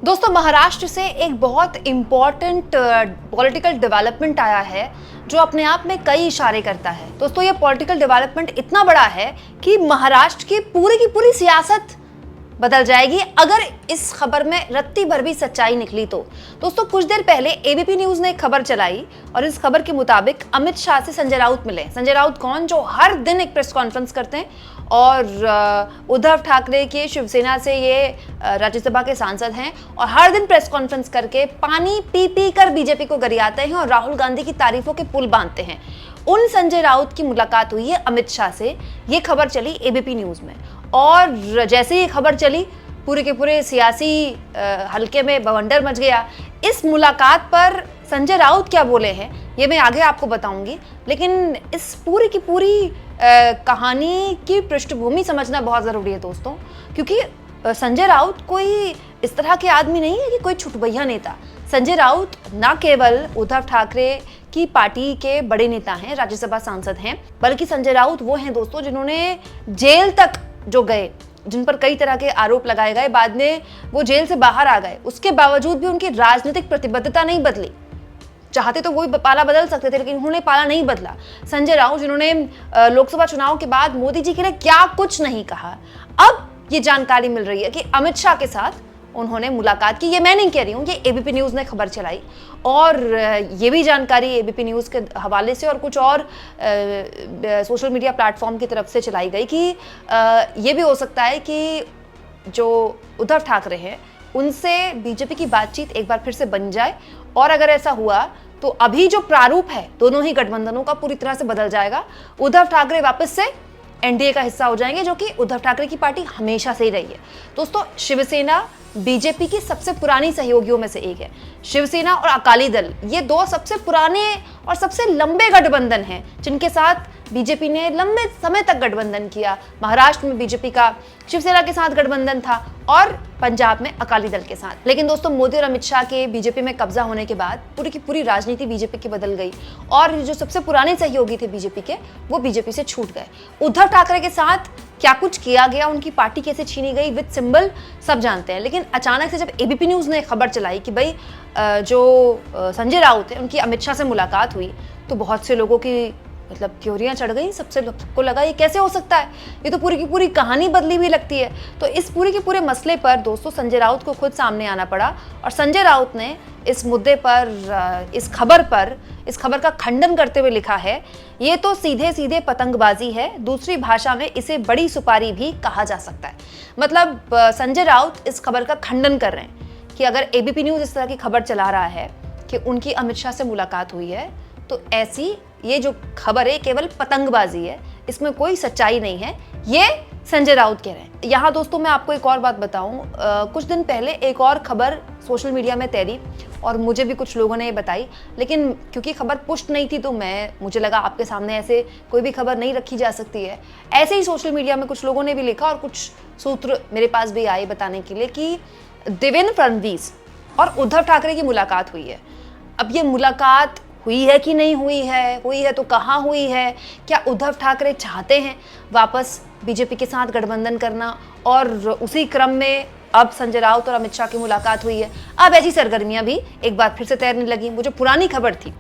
दोस्तों, महाराष्ट्र से एक बहुत इम्पॉर्टेंट पॉलिटिकल डेवलपमेंट आया है जो अपने आप में कई इशारे करता है। दोस्तों, ये पॉलिटिकल डेवलपमेंट इतना बड़ा है कि महाराष्ट्र की पूरी सियासत बदल जाएगी अगर इस खबर में रत्ती भर भी सच्चाई निकली तो। दोस्तों, कुछ देर पहले एबीपी न्यूज ने एक खबर चलाई और इस खबर के मुताबिक अमित शाह से संजय राउत मिले। संजय राउत कौन? जो हर दिन एक प्रेस कॉन्फ्रेंस करते हैं और उद्धव ठाकरे के शिवसेना से ये राज्यसभा के सांसद हैं और हर दिन प्रेस कॉन्फ्रेंस करके पानी पी पी कर बीजेपी को गरियाते हैं और राहुल गांधी की तारीफों के पुल बांधते हैं। उन संजय राउत की मुलाकात हुई है अमित शाह से। ये खबर चली एबीपी न्यूज में और जैसे ही खबर चली पूरे के पूरे सियासी हलके में बवंडर मच गया। इस मुलाकात पर संजय राउत क्या बोले हैं ये मैं आगे आपको बताऊंगी, लेकिन इस पूरी की पूरी कहानी की पृष्ठभूमि समझना बहुत ज़रूरी है दोस्तों, क्योंकि संजय राउत कोई इस तरह के आदमी नहीं है कि कोई छुटभैया नेता। संजय राउत ना केवल उद्धव ठाकरे की पार्टी के बड़े नेता हैं, राज्यसभा सांसद हैं, बल्कि संजय राउत वो हैं दोस्तों जिन्होंने जेल तक जो गए, जिन पर कई तरह के आरोप लगाए गए, बाद में वो जेल से बाहर आ गए, उसके बावजूद भी उनकी राजनीतिक प्रतिबद्धता नहीं बदली। चाहते तो वही पाला बदल सकते थे, लेकिन उन्होंने पाला नहीं बदला। संजय राउत जिन्होंने लोकसभा चुनाव के बाद मोदी जी के लिए क्या कुछ नहीं कहा, अब ये जानकारी मिल रही है कि अमित शाह के साथ उन्होंने मुलाकात की। ये मैं नहीं कह रही हूँ, ये एबीपी न्यूज़ ने खबर चलाई और ये भी जानकारी एबीपी न्यूज़ के हवाले से और कुछ और सोशल मीडिया प्लेटफॉर्म की तरफ से चलाई गई कि ये भी हो सकता है कि जो उद्धव ठाकरे हैं उनसे बीजेपी की बातचीत एक बार फिर से बन जाए और अगर ऐसा हुआ तो अभी जो प्रारूप है दोनों ही गठबंधनों का पूरी तरह से बदल जाएगा। उद्धव ठाकरे वापस से एनडीए का हिस्सा हो जाएंगे, जो कि उद्धव ठाकरे की पार्टी हमेशा से ही रही है। दोस्तों, शिवसेना बीजेपी की सबसे पुरानी सहयोगियों में से एक है। शिवसेना और अकाली दल ये दो सबसे पुराने और सबसे लंबे गठबंधन हैं जिनके साथ बीजेपी ने लंबे समय तक गठबंधन किया। महाराष्ट्र में बीजेपी का शिवसेना के साथ गठबंधन था और पंजाब में अकाली दल के साथ। लेकिन दोस्तों, मोदी और अमित शाह के बीजेपी में कब्जा होने के बाद पूरी की पूरी राजनीति बीजेपी की बदल गई और जो सबसे पुराने सहयोगी थे बीजेपी के, वो बीजेपी से छूट गए। उद्धव ठाकरे के साथ क्या कुछ किया गया, उनकी पार्टी कैसे छीनी गई विद सिंबल, सब जानते हैं। लेकिन अचानक से जब एबीपी न्यूज़ ने खबर चलाई कि भाई जो संजय राउत है उनकी अमित शाह से मुलाकात हुई, तो बहुत से लोगों की मतलब क्योरियाँ चढ़ गई। सबको लगा ये कैसे हो सकता है, ये तो पूरी की पूरी कहानी बदली हुई लगती है। तो इस पूरे के पूरे मसले पर दोस्तों संजय राउत को खुद सामने आना पड़ा और संजय राउत ने इस मुद्दे पर, इस खबर का खंडन करते हुए लिखा है, ये तो सीधे सीधे पतंगबाजी है, दूसरी भाषा में इसे बड़ी सुपारी भी कहा जा सकता है। मतलब संजय राउत इस खबर का खंडन कर रहे हैं कि अगर एबीपी न्यूज़ इस तरह की खबर चला रहा है कि उनकी अमित शाह से मुलाकात हुई है, तो ऐसी ये जो खबर है केवल पतंगबाजी है, इसमें कोई सच्चाई नहीं है, ये संजय राउत कह रहे हैं। यहाँ दोस्तों मैं आपको एक और बात बताऊं, कुछ दिन पहले एक और खबर सोशल मीडिया में तैरी और मुझे भी कुछ लोगों ने ये बताई, लेकिन क्योंकि खबर पुष्ट नहीं थी तो मुझे लगा आपके सामने ऐसे कोई भी खबर नहीं रखी जा सकती है। ऐसे ही सोशल मीडिया में कुछ लोगों ने भी लिखा और कुछ सूत्र मेरे पास भी आए बताने के लिए कि देवेंद्र फडणवीस और उद्धव ठाकरे की मुलाकात हुई है। अब ये मुलाकात हुई है कि नहीं हुई है तो कहाँ हुई है? क्या उद्धव ठाकरे चाहते हैं वापस बीजेपी के साथ गठबंधन करना और उसी क्रम में अब संजय राउत और अमित शाह की मुलाकात हुई है। अब ऐसी सरगर्मियां भी एक बार फिर से तैरने लगी। वो जो पुरानी खबर थी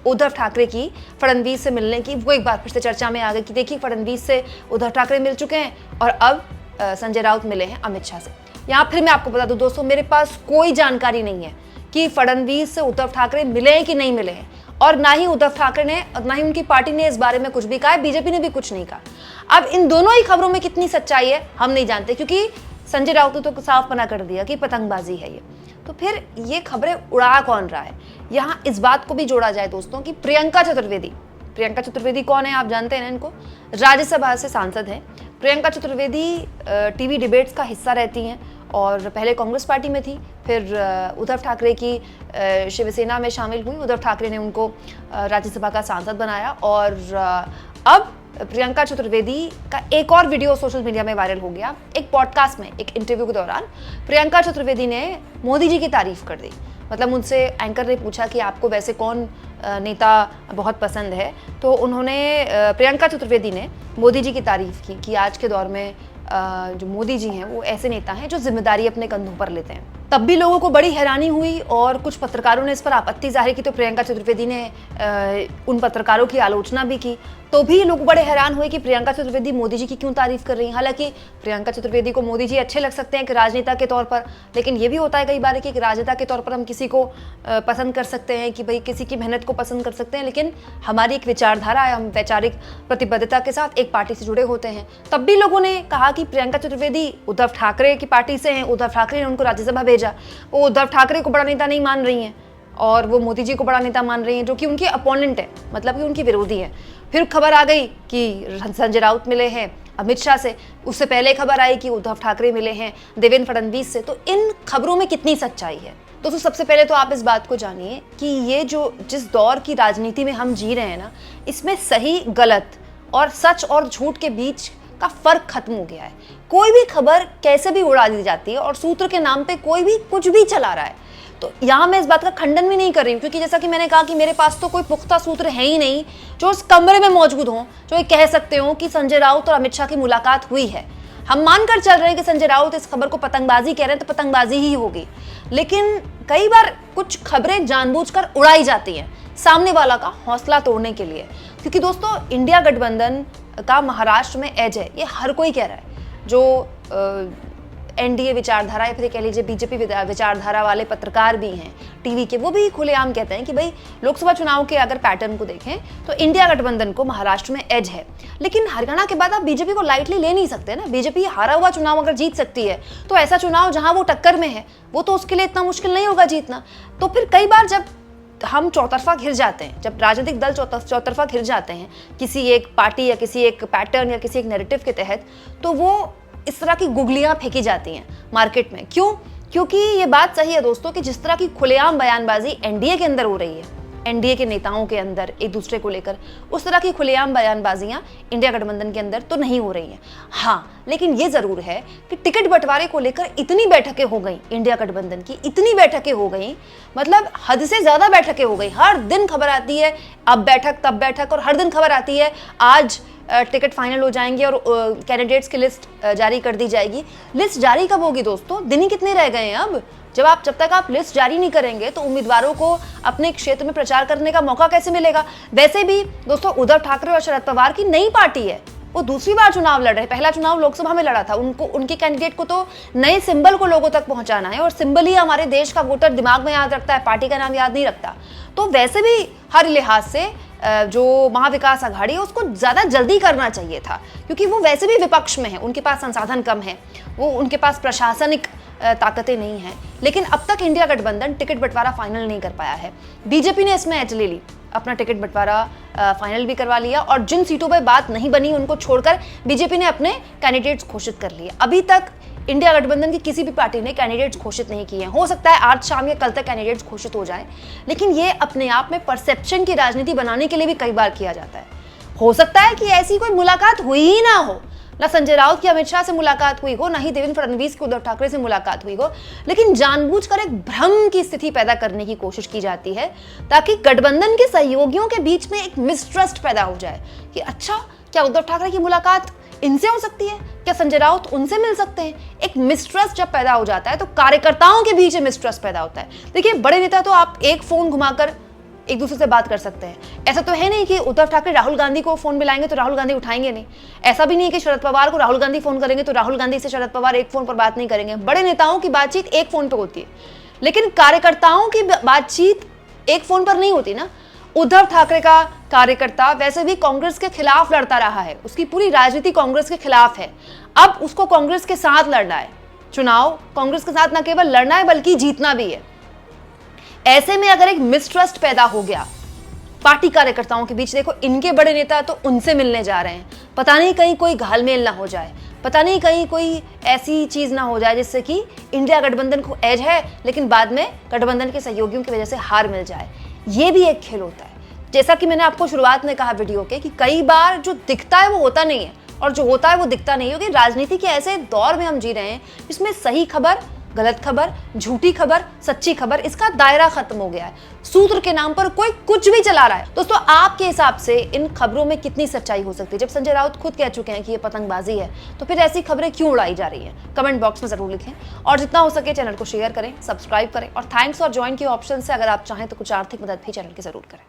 उद्धव ठाकरे की फडणवीस से मिलने की, वो एक बार फिर से चर्चा में आ गई कि देखिए फडणवीस से उद्धव ठाकरे मिल चुके हैं और अब संजय राउत मिले हैं अमित शाह से। यहाँ फिर मैं आपको बता दूं दोस्तों, मेरे पास कोई जानकारी नहीं है कि फडणवीस से उद्धव ठाकरे मिले हैं कि नहीं मिले हैं और ना ही उद्धव ठाकरे ने और ना ही उनकी पार्टी ने इस बारे में कुछ भी कहा है, बीजेपी ने भी कुछ नहीं कहा। अब इन दोनों ही खबरों में कितनी सच्चाई है हम नहीं जानते, क्योंकि संजय राउत ने तो साफ मना कर दिया कि पतंगबाजी है ये। तो फिर ये खबरें उड़ा कौन रहा है? यहाँ इस बात को भी जोड़ा जाए दोस्तों कि प्रियंका चतुर्वेदी कौन है? आप जानते हैं ना इनको, राज्यसभा से सांसद हैं। प्रियंका चतुर्वेदी टीवी डिबेट्स का हिस्सा रहती हैं और पहले कांग्रेस पार्टी में थी, फिर उद्धव ठाकरे की शिवसेना में शामिल हुई। उद्धव ठाकरे ने उनको राज्यसभा का सांसद बनाया और अब प्रियंका चतुर्वेदी का एक और वीडियो सोशल मीडिया में वायरल हो गया। एक पॉडकास्ट में एक इंटरव्यू के दौरान प्रियंका चतुर्वेदी ने मोदी जी की तारीफ कर दी। मतलब उनसे एंकर ने पूछा कि आपको वैसे कौन नेता बहुत पसंद है, तो उन्होंने प्रियंका चतुर्वेदी ने मोदी जी की तारीफ की कि आज के दौर में जो मोदी जी हैं वो ऐसे नेता हैं जो जिम्मेदारी अपने कंधों पर लेते हैं। तब भी लोगों को बड़ी हैरानी हुई और कुछ पत्रकारों ने इस पर आपत्ति जाहिर की, तो प्रियंका चतुर्वेदी ने उन पत्रकारों की आलोचना भी की। तो भी लोग बड़े हैरान हुए कि प्रियंका चतुर्वेदी मोदी जी की क्यों तारीफ कर रही हैं। हालांकि प्रियंका चतुर्वेदी को मोदी जी अच्छे लग सकते हैं एक राजनेता के तौर पर, लेकिन ये भी होता है कई बार कि एक राजनेता के तौर पर हम किसी को पसंद कर सकते हैं, कि भाई किसी की मेहनत को पसंद कर सकते हैं, लेकिन हमारी एक विचारधारा है, हम वैचारिक प्रतिबद्धता के साथ एक पार्टी से जुड़े होते हैं। तब भी लोगों ने कहा कि प्रियंका चतुर्वेदी उद्धव ठाकरे की पार्टी से हैं, उद्धव ठाकरे ने उनको राज्यसभा भेजा, वो उद्धव ठाकरे को बड़ा नेता नहीं मान रही हैं और वो मोदी जी को बड़ा नेता मान रही हैं, जो कि उनके अपोनेंट है, मतलब कि उनकी विरोधी है। फिर खबर आ गई कि संजय राउत मिले हैं अमित शाह से, उससे पहले खबर आई कि उद्धव ठाकरे मिले हैं देवेंद्र फडणवीस से। तो इन खबरों में कितनी सच्चाई है दोस्तों? सबसे पहले तो आप इस बात को जानिए कि ये जो जिस दौर की राजनीति में हम जी रहे हैं ना, इसमें सही गलत और सच और झूठ के बीच का फर्क खत्म हो गया है। कोई भी खबर कैसे भी उड़ा दी जाती है और सूत्र के नाम पे कोई भी कुछ भी चला रहा है। तो यहाँ मैं इस बात का खंडन भी नहीं कर रही हूँ, क्योंकि जैसा कि मैंने कहा कि मेरे पास तो कोई पुख्ता सूत्र है ही नहीं जो उस कमरे में मौजूद हों, जो ये कह सकते हो कि संजय राउत और अमित शाह की मुलाकात हुई है। हम मानकर चल रहे हैं कि संजय राउत इस खबर को पतंगबाजी कह रहे हैं, तो पतंगबाजी ही होगी, लेकिन कई बार कुछ खबरें जानबूझकर उड़ाई जाती हैं सामने वाला का हौसला तोड़ने के लिए। क्योंकि दोस्तों इंडिया गठबंधन का महाराष्ट्र में एज है, ये हर कोई कह रहा है। जो एनडीए विचारधारा या फिर कह लीजिए बीजेपी विचारधारा वाले पत्रकार भी हैं टीवी के, वो भी खुलेआम कहते हैं कि भाई लोकसभा चुनाव के अगर पैटर्न को देखें तो इंडिया गठबंधन को महाराष्ट्र में एज है। लेकिन हरियाणा के बाद आप बीजेपी को लाइटली ले नहीं सकते ना। बीजेपी हारा हुआ चुनाव अगर जीत सकती है तो ऐसा चुनाव जहां वो टक्कर में है वो तो उसके लिए इतना मुश्किल नहीं होगा जीतना। तो फिर कई बार जब हम चौतरफा घिर जाते हैं, जब राजनीतिक दल चौतरफा घिर जाते हैं किसी एक पार्टी या किसी एक पैटर्न या किसी एक नैरेटिव के तहत, तो वो इस तरह की गुगलियां फेंकी जाती हैं मार्केट में। क्यों? क्योंकि ये बात सही है दोस्तों कि जिस तरह की खुलेआम बयानबाजी एनडीए के अंदर हो रही है, एनडीए के नेताओं के अंदर एक दूसरे को लेकर, उस तरह की खुलेआम बयानबाजियां इंडिया गठबंधन के अंदर तो नहीं हो रही हैं। हाँ, लेकिन ये जरूर है कि टिकट बंटवारे को लेकर इतनी बैठकें हो गई इंडिया गठबंधन की, इतनी बैठकें हो गई, मतलब हद से ज्यादा बैठकें हो गई। हर दिन खबर आती है अब बैठक तब बैठक, और हर दिन खबर आती है आज टिकट फाइनल हो जाएंगे और कैंडिडेट्स की लिस्ट जारी कर दी जाएगी। लिस्ट जारी कब होगी दोस्तों? दिन ही कितने रह गए हैं अब। जब तक आप लिस्ट जारी नहीं करेंगे तो उम्मीदवारों को अपने क्षेत्र में प्रचार करने का मौका कैसे मिलेगा? वैसे भी दोस्तों उद्धव ठाकरे और शरद पवार की नई पार्टी है, वो दूसरी बार चुनाव लड़ रहे हैं। पहला चुनाव लोकसभा में लड़ा था, उनके कैंडिडेट को तो नए सिंबल को लोगों तक पहुंचाना है, और सिंबल ही हमारे देश का वोटर दिमाग में याद रखता है, पार्टी का नाम याद नहीं रखता। तो वैसे भी हर लिहाज से जो महाविकास आघाड़ी है उसको ज्यादा जल्दी करना चाहिए था, क्योंकि वो वैसे भी विपक्ष में है, उनके पास संसाधन कम है, वो उनके पास प्रशासनिक ताकतें नहीं हैं। लेकिन अब तक इंडिया गठबंधन टिकट बंटवारा फाइनल नहीं कर पाया है। बीजेपी ने इसमें एज ले ली, अपना टिकट बंटवारा फाइनल भी करवा लिया, और जिन सीटों पर बात नहीं बनी उनको छोड़कर बीजेपी ने अपने कैंडिडेट्स घोषित कर लिए। अभी तक इंडिया गठबंधन की किसी भी पार्टी ने कैंडिडेट्स घोषित नहीं किए हैं। हो सकता है आज शाम या कल तक कैंडिडेट्स घोषित हो जाए, लेकिन ये अपने आप में परसेप्शन की राजनीति बनाने के लिए भी कई बार किया जाता है। हो सकता है कि ऐसी कोई मुलाकात हुई ही ना हो, ना संजय राउत की अमित शाह से मुलाकात हुई हो, ना ही देवेंद्र फडणवीस की उद्धव ठाकरे से मुलाकात हुई हो, लेकिन जानबूझकर एक भ्रम की स्थिति पैदा करने की कोशिश की जाती है ताकि गठबंधन के सहयोगियों के बीच में एक मिसट्रस्ट पैदा हो जाए कि अच्छा, क्या उद्धव ठाकरे की मुलाकात इनसे हो सकती है, क्या संजय राउत उनसे मिल सकते हैं? एक मिसट्रस्ट जब पैदा हो जाता है तो कार्यकर्ताओं के बीच मिसट्रस्ट पैदा होता है। देखिए, बड़े नेता तो आप एक फोन घुमाकर एक दूसरे से बात कर सकते हैं। ऐसा तो है नहीं कि उद्धव ठाकरे राहुल गांधी को फोन मिलाएंगे तो राहुल गांधी उठाएंगे नहीं। ऐसा भी नहीं है कि शरद पवार को राहुल गांधी फोन करेंगे तो राहुल गांधी से शरद पवार एक फोन पर बात नहीं करेंगे। बड़े नेताओं की बातचीत एक फोन पर होती है, लेकिन कार्यकर्ताओं की बातचीत एक फोन पर नहीं होती ना। उद्धव ठाकरे का कार्यकर्ता वैसे भी कांग्रेस के खिलाफ लड़ता रहा है, उसकी पूरी राजनीति कांग्रेस के खिलाफ है। अब उसको कांग्रेस के साथ लड़ना है चुनाव, कांग्रेस के साथ न केवल लड़ना है बल्कि जीतना भी है। ऐसे में अगर एक मिसट्रस्ट पैदा हो गया पार्टी कार्यकर्ताओं के बीच, देखो इनके बड़े नेता तो उनसे मिलने जा रहे हैं, पता नहीं कहीं कोई घालमेल ना हो जाए, पता नहीं कहीं कोई ऐसी चीज ना हो जाए जिससे कि इंडिया गठबंधन को एज है लेकिन बाद में गठबंधन के सहयोगियों की वजह से हार मिल जाए। ये भी एक खेल होता है। जैसा कि मैंने आपको शुरुआत में कहा वीडियो के कि कई बार जो दिखता है वो होता नहीं है और जो होता है वो दिखता नहीं है, क्योंकि राजनीति के ऐसे दौर में हम जी रहे हैं जिसमें सही खबर गलत खबर, झूठी खबर, सच्ची खबर, इसका दायरा खत्म हो गया है। सूत्र के नाम पर कोई कुछ भी चला रहा है। दोस्तों, आपके हिसाब से इन खबरों में कितनी सच्चाई हो सकती है? जब संजय राउत खुद कह चुके हैं कि ये पतंगबाजी है, तो फिर ऐसी खबरें क्यों उड़ाई जा रही हैं? कमेंट बॉक्स में जरूर लिखें और जितना हो सके चैनल को शेयर करें, सब्सक्राइब करें और थैंक्स और ज्वाइन के ऑप्शन से अगर आप चाहें तो कुछ आर्थिक मदद भी चैनल की जरूर करें।